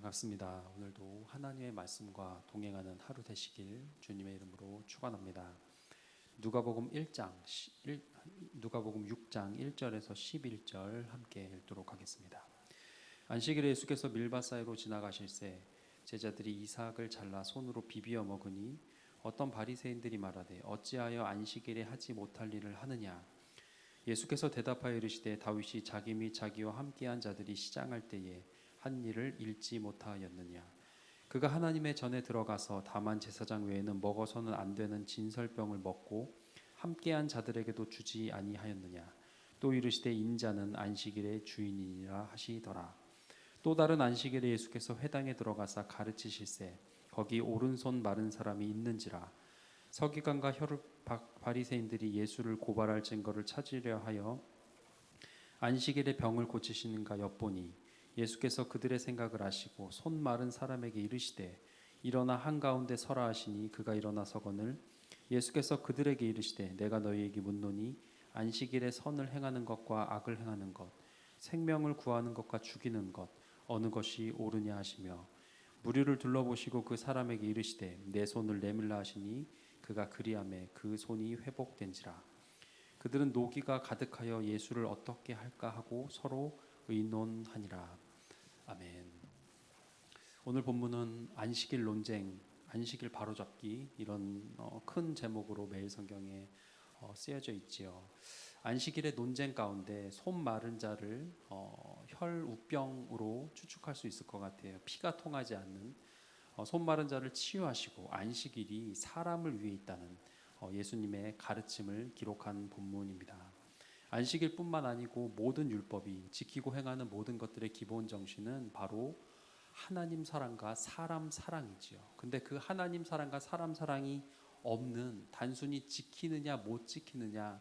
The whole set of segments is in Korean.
반갑습니다. 오늘도 하나님의 말씀과 동행하는 하루 되시길 주님의 이름으로 축원합니다. 누가복음 6장 1절에서 11절 함께 읽도록 하겠습니다. 안식일에 예수께서 밀밭 사이로 지나가실새 제자들이 이삭을 잘라 손으로 비비어 먹으니 어떤 바리새인들이 말하되 어찌하여 안식일에 하지 못할 일을 하느냐. 예수께서 대답하여 이르시되 다윗이 자기 및 자기와 함께한 자들이 시장할 때에 한 일을 잃지 못하였느냐. 그가 하나님의 전에 들어가서 다만 제사장 외에는 먹어서는 안 되는 진설병을 먹고 함께한 자들에게도 주지 아니하였느냐. 또 이르시되 인자는 안식일의 주인이니라 하시더라. 또 다른 안식일에 예수께서 회당에 들어가사 가르치실새 거기 오른손 마른 사람이 있는지라. 서기관과 혈육 바리새인들이 예수를 고발할 증거를 찾으려 하여 안식일에 병을 고치시는가 엿보니 예수께서 그들의 생각을 아시고 손 마른 사람에게 이르시되 일어나 한가운데 서라 하시니 그가 일어나 서거늘 예수께서 그들에게 이르시되 내가 너희에게 묻노니 안식일에 선을 행하는 것과 악을 행하는 것 생명을 구하는 것과 죽이는 것 어느 것이 옳으냐 하시며 무리를 둘러보시고 그 사람에게 이르시되 내 손을 내밀라 하시니 그가 그리하매 그 손이 회복된지라. 그들은 노기가 가득하여 예수를 어떻게 할까 하고 서로 의논하니라. 아멘. 오늘 본문은 안식일 논쟁, 안식일 바로잡기 이런 큰 제목으로 매일 성경에 쓰여져 있지요. 안식일의 논쟁 가운데 손 마른 자를 혈우병으로 추측할 수 있을 것 같아요. 피가 통하지 않는 손 마른 자를 치유하시고 안식일이 사람을 위해 있다는 예수님의 가르침을 기록한 본문입니다. 안식일뿐만 아니고 모든 율법이 지키고 행하는 모든 것들의 기본 정신은 바로 하나님 사랑과 사람 사랑이지요. 근데 그 하나님 사랑과 사람 사랑이 없는 단순히 지키느냐 못 지키느냐를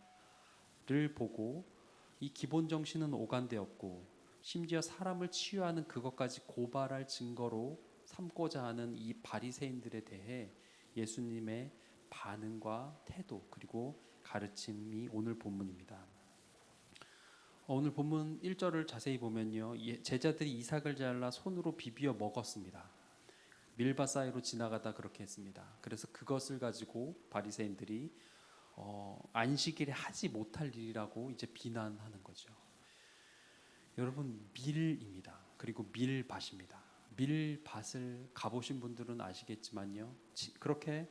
보고 이 기본 정신은 오간되었고 심지어 사람을 치유하는 그것까지 고발할 증거로 삼고자 하는 이 바리새인들에 대해 예수님의 반응과 태도 그리고 가르침이 오늘 본문입니다. 오늘 본문 1절을 자세히 보면요. 제자들이 이삭을 잘라 손으로 비비어 먹었습니다. 밀밭 사이로 지나가다 그렇게 했습니다. 그래서 그것을 가지고 바리새인들이 안식일에 하지 못할 일이라고 이제 비난하는 거죠. 여러분 밀입니다. 그리고 밀밭입니다. 밀밭을 가보신 분들은 아시겠지만요. 그렇게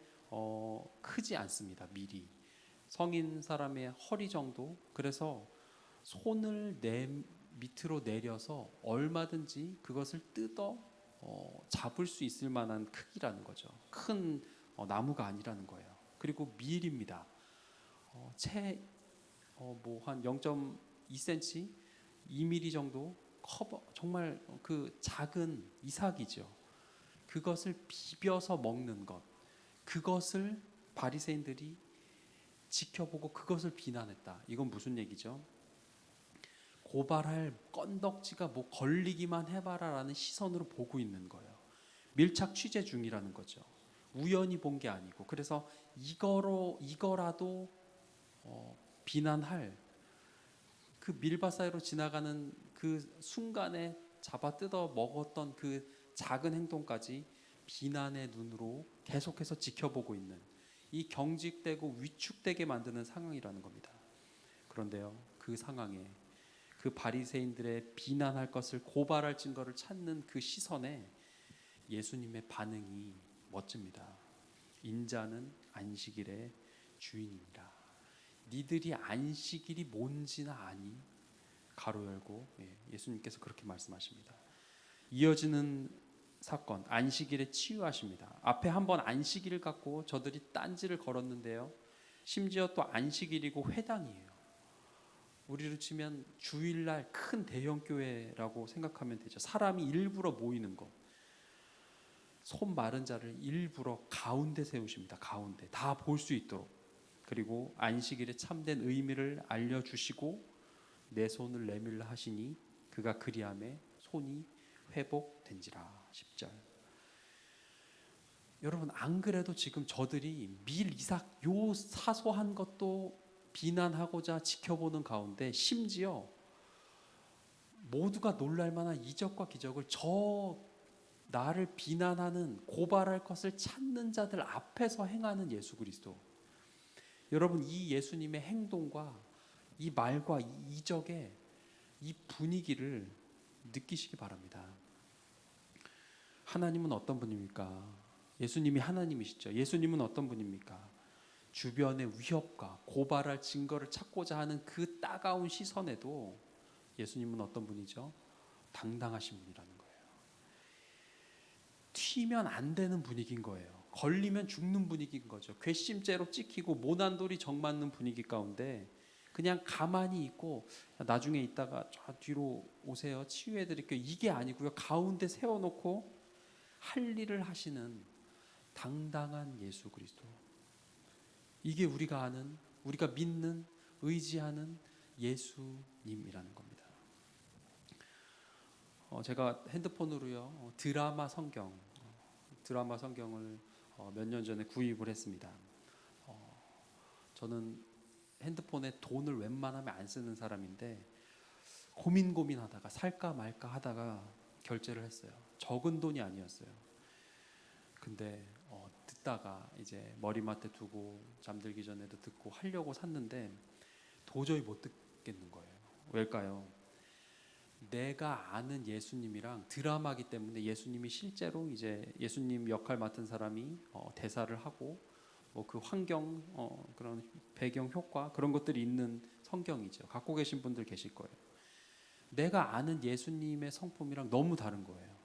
크지 않습니다. 밀이 성인 사람의 허리 정도. 그래서 손을 밑으로 내려서 얼마든지 그것을 뜯어 잡을 수 있을 만한 크기라는 거죠. 큰 나무가 아니라는 거예요. 그리고 밀입니다. 채 뭐 한 0.2cm, 2mm 정도 커버 정말 그 작은 이삭이죠. 그것을 비벼서 먹는 것, 그것을 바리새인들이 지켜보고 그것을 비난했다. 이건 무슨 얘기죠? 고발할 건덕지가 뭐 걸리기만 해봐라라는 시선으로 보고 있는 거예요. 밀착 취재 중이라는 거죠. 우연히 본 게 아니고. 그래서 이거라도 비난할 그 밀밭 사이로 지나가는 그 순간에 잡아 뜯어 먹었던 그 작은 행동까지 비난의 눈으로 계속해서 지켜보고 있는 이 경직되고 위축되게 만드는 상황이라는 겁니다. 그런데요, 그 상황에 그 바리새인들의 비난할 것을 고발할 증거를 찾는 그 시선에 예수님의 반응이 멋집니다. 인자는 안식일의 주인이니라. 니들이 안식일이 뭔지나 아니? 가로 열고 예수님께서 그렇게 말씀하십니다. 이어지는 사건 안식일에 치유하십니다. 앞에 한번 안식일을 갖고 저들이 딴지를 걸었는데요. 심지어 또 안식일이고 회당이에요. 우리로 치면 주일날 큰 대형 교회라고 생각하면 되죠. 사람이 일부러 모이는 것. 손 마른 자를 일부러 가운데 세우십니다. 가운데 다 볼 수 있도록. 그리고 안식일의 참된 의미를 알려주시고 내 손을 내밀라 하시니 그가 그리하매 손이 회복된지라. 10절. 여러분 안 그래도 지금 저들이 밀 이삭 요 사소한 것도 비난하고자 지켜보는 가운데 심지어 모두가 놀랄 만한 이적과 기적을 저 나를 비난하는 고발할 것을 찾는 자들 앞에서 행하는 예수 그리스도. 여러분, 이 예수님의 행동과 이 말과 이 이적의 이 분위기를 느끼시기 바랍니다. 하나님은 어떤 분입니까? 예수님이 하나님이시죠. 예수님은 어떤 분입니까? 주변의 위협과 고발할 증거를 찾고자 하는 그 따가운 시선에도 예수님은 어떤 분이죠? 당당하신 분이라는 거예요. 튀면 안 되는 분위기인 거예요. 걸리면 죽는 분위기인 거죠. 괘씸죄로 찍히고 모난돌이 정맞는 분위기 가운데 그냥 가만히 있고 나중에 있다가 저 뒤로 오세요. 치유해 드릴게요. 이게 아니고요. 가운데 세워놓고 할 일을 하시는 당당한 예수 그리스도. 이게 우리가 아는, 우리가 믿는, 의지하는 예수님이라는 겁니다. 제가 핸드폰으로요 드라마 성경을 몇 년 전에 구입을 했습니다. 저는 핸드폰에 돈을 웬만하면 안 쓰는 사람인데 고민하다가 살까 말까 하다가 결제를 했어요. 적은 돈이 아니었어요. 근데 듣다가 이제 머리맡에 두고 잠들기 전에도 듣고 하려고 샀는데 도저히 못 듣겠는 거예요. 왜일까요? 내가 아는 예수님이랑 드라마기 때문에 예수님이 실제로 이제 예수님 역할 맡은 사람이 대사를 하고 뭐 그 환경 그런 배경 효과 그런 것들이 있는 성경이죠. 갖고 계신 분들 계실 거예요. 내가 아는 예수님의 성품이랑 너무 다른 거예요.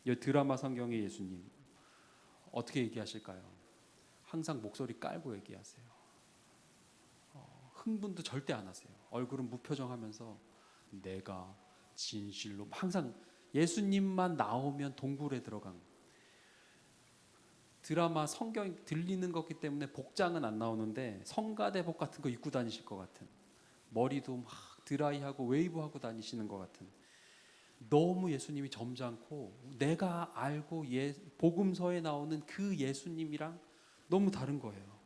이 드라마 성경의 예수님 어떻게 얘기하실까요? 항상 목소리 깔고 얘기하세요. 흥분도 절대 안 하세요. 얼굴은 무표정하면서 내가 진실로 항상 예수님만 나오면 동굴에 들어간 드라마 성경 들리는 거기 때문에 복장은 안 나오는데 성가대복 같은 거 입고 다니실 것 같은 머리도 막 드라이하고 웨이브하고 다니시는 것 같은 너무 예수님이 점잖고 내가 알고 복음서에 나오는 그 예수님이랑 너무 다른 거예요.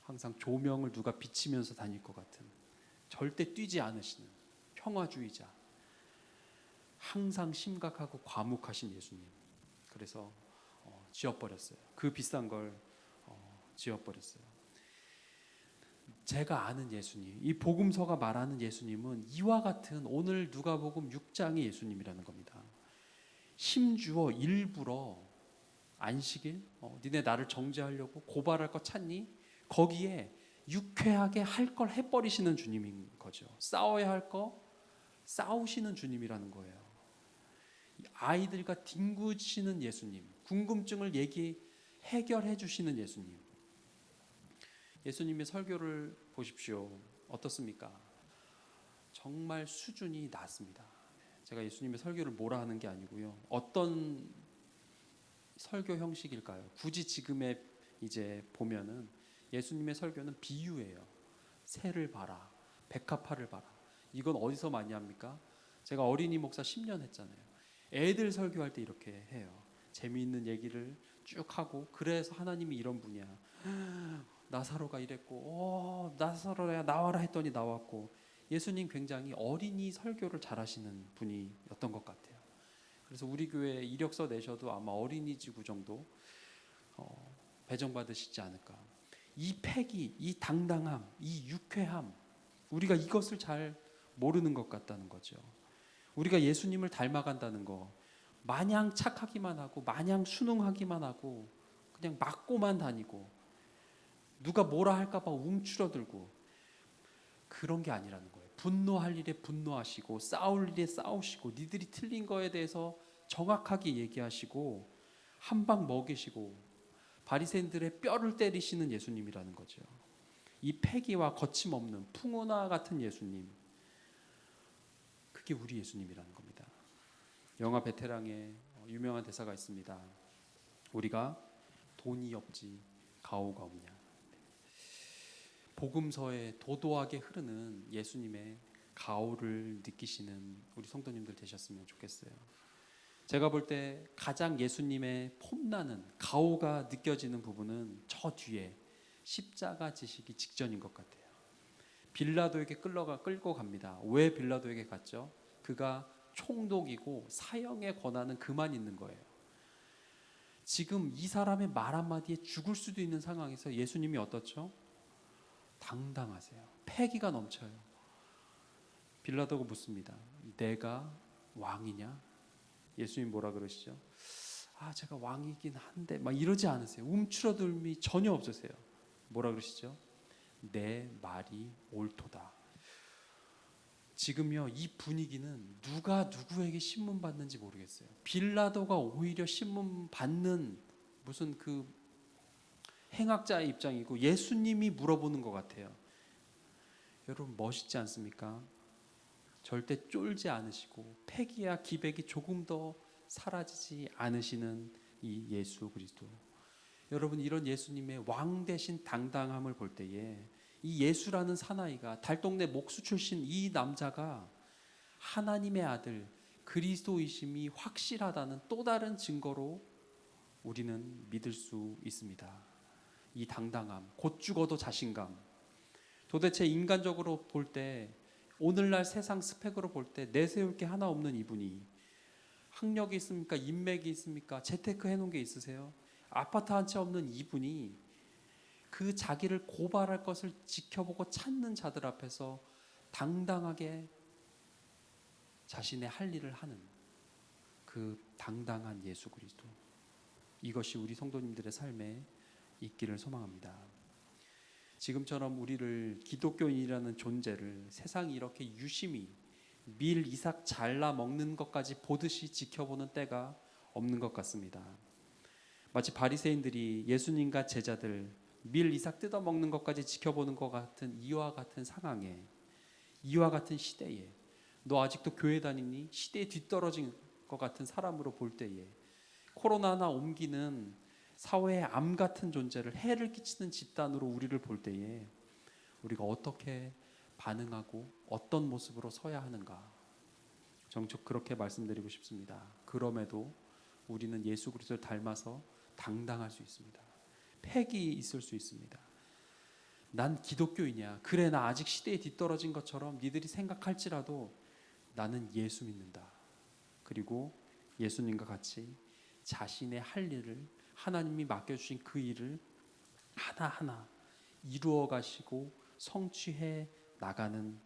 항상 조명을 누가 비치면서 다닐 것 같은 절대 뛰지 않으시는 평화주의자 항상 심각하고 과묵하신 예수님. 그래서 지워버렸어요. 그 비싼 걸 지워버렸어요. 제가 아는 예수님, 이 복음서가 말하는 예수님은 이와 같은 오늘 누가복음 6장의 예수님이라는 겁니다. 힘주어 일부러 안식일, 니네 나를 정죄하려고 고발할 거 찾니? 거기에 유쾌하게 할 걸 해버리시는 주님인 거죠. 싸워야 할 거 싸우시는 주님이라는 거예요. 아이들과 뒹구시는 예수님, 궁금증을 해결해 주시는 예수님. 예수님의 설교를 보십시오. 어떻습니까? 정말 수준이 낮습니다. 제가 예수님의 설교를 뭐라 하는 게 아니고요. 어떤 설교 형식일까요? 굳이 지금에 이제 보면은 예수님의 설교는 비유예요. 새를 봐라, 백합화를 봐라. 이건 어디서 많이 합니까? 제가 어린이 목사 10년 했잖아요. 애들 설교할 때 이렇게 해요. 재미있는 얘기를 쭉 하고 그래서 하나님이 이런 분이야. 나사로가 이랬고 나사로야 나와라 했더니 나왔고 예수님 굉장히 어린이 설교를 잘하시는 분이었던 것 같아요. 그래서 우리 교회 이력서 내셔도 아마 어린이 지구 정도 배정받으시지 않을까. 이 패기, 이 당당함, 이 유쾌함 우리가 이것을 잘 모르는 것 같다는 거죠. 우리가 예수님을 닮아간다는 거 마냥 착하기만 하고 마냥 순응하기만 하고 그냥 맞고만 다니고 누가 뭐라 할까 봐 움츠러들고 그런 게 아니라는 거예요. 분노할 일에 분노하시고 싸울 일에 싸우시고 니들이 틀린 거에 대해서 정확하게 얘기하시고 한 방 먹이시고 바리새인들의 뼈를 때리시는 예수님이라는 거죠. 이 패기와 거침없는 풍우나 같은 예수님, 그게 우리 예수님이라는 겁니다. 영화 베테랑에 유명한 대사가 있습니다. 우리가 돈이 없지 가오가 없냐. 복음서에 도도하게 흐르는 예수님의 가오를 느끼시는 우리 성도님들 되셨으면 좋겠어요. 제가 볼 때 가장 예수님의 폼나는 가오가 느껴지는 부분은 저 뒤에 십자가 지시기 직전인 것 같아요. 빌라도에게 끌고 갑니다. 왜 빌라도에게 갔죠? 그가 총독이고 사형의 권한은 그만 있는 거예요. 지금 이 사람의 말 한마디에 죽을 수도 있는 상황에서 예수님이 어떻죠? 당당하세요. 패기가 넘쳐요. 빌라도가 묻습니다. 내가 왕이냐? 예수님 뭐라 그러시죠? 제가 왕이긴 한데 막 이러지 않으세요. 움츠러들미 전혀 없으세요. 뭐라 그러시죠? 내 말이 옳도다. 지금요, 이 분위기는 누가 누구에게 신문 받는지 모르겠어요. 빌라도가 오히려 신문 받는 무슨 그 행악자의 입장이고 예수님이 물어보는 것 같아요. 여러분 멋있지 않습니까? 절대 쫄지 않으시고 패기와 기백이 조금 더 사라지지 않으시는 이 예수 그리스도. 여러분 이런 예수님의 왕 대신 당당함을 볼 때에 이 예수라는 사나이가 달동네 목수 출신 이 남자가 하나님의 아들 그리스도이심이 확실하다는 또 다른 증거로 우리는 믿을 수 있습니다. 이 당당함, 곧 죽어도 자신감. 도대체 인간적으로 볼 때 오늘날 세상 스펙으로 볼 때 내세울 게 하나 없는 이분이 학력이 있습니까? 인맥이 있습니까? 재테크 해놓은 게 있으세요? 아파트 한 채 없는 이분이 그 자기를 고발할 것을 지켜보고 찾는 자들 앞에서 당당하게 자신의 할 일을 하는 그 당당한 예수 그리스도. 이것이 우리 성도님들의 삶에 있기를 소망합니다. 지금처럼 우리를 기독교인이라는 존재를 세상이 이렇게 유심히 밀 이삭 잘라 먹는 것까지 보듯이 지켜보는 때가 없는 것 같습니다. 마치 바리새인들이 예수님과 제자들 밀 이삭 뜯어 먹는 것까지 지켜보는 것 같은 이와 같은 상황에, 이와 같은 시대에, 너 아직도 교회 다니니? 시대에 뒤떨어진 것 같은 사람으로 볼 때에, 코로나나 옮기는 사회의 암 같은 존재를 해를 끼치는 집단으로 우리를 볼 때에 우리가 어떻게 반응하고 어떤 모습으로 서야 하는가, 정적 그렇게 말씀드리고 싶습니다. 그럼에도 우리는 예수 그리스도를 닮아서 당당할 수 있습니다. 패기 있을 수 있습니다. 난 기독교이냐? 그래, 나 아직 시대에 뒤떨어진 것처럼 니들이 생각할지라도 나는 예수 믿는다. 그리고 예수님과 같이 자신의 할 일을, 하나님이 맡겨주신 그 일을 하나하나 이루어 가시고 성취해 나가는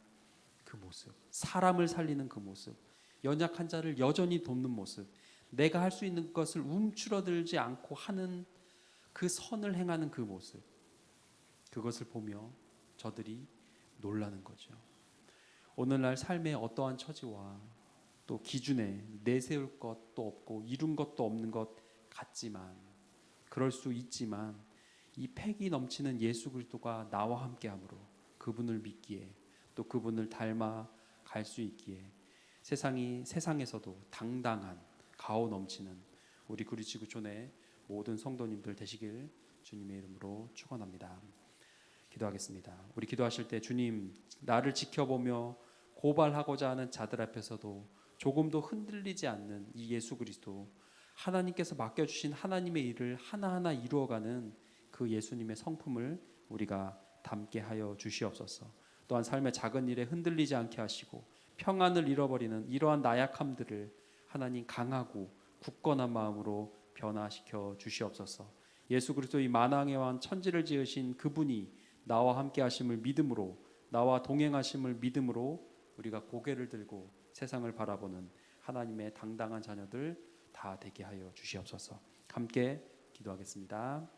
그 모습, 사람을 살리는 그 모습, 연약한 자를 여전히 돕는 모습, 내가 할 수 있는 것을 움츠러들지 않고 하는 그 선을 행하는 그 모습, 그것을 보며 저들이 놀라는 거죠. 오늘날 삶의 어떠한 처지와 또 기준에 내세울 것도 없고 이룬 것도 없는 것 같지만, 그럴 수 있지만 이 패기 넘치는 예수 그리스도가 나와 함께함으로 그분을 믿기에, 또 그분을 닮아 갈 수 있기에 세상에서도 당당한 가오 넘치는 우리 구리지구촌의 모든 성도님들 되시길 주님의 이름으로 축원합니다. 기도하겠습니다. 우리 기도하실 때 주님, 나를 지켜보며 고발하고자 하는 자들 앞에서도 조금도 흔들리지 않는 이 예수 그리스도, 하나님께서 맡겨주신 하나님의 일을 하나하나 이루어가는 그 예수님의 성품을 우리가 담게 하여 주시옵소서. 또한 삶의 작은 일에 흔들리지 않게 하시고 평안을 잃어버리는 이러한 나약함들을 하나님 강하고 굳건한 마음으로 변화시켜 주시옵소서. 예수 그리스도의 만왕의 왕 천지를 지으신 그분이 나와 함께 하심을 믿음으로, 나와 동행하심을 믿음으로 우리가 고개를 들고 세상을 바라보는 하나님의 당당한 자녀들 다 되게 하여 주시옵소서. 함께 기도하겠습니다.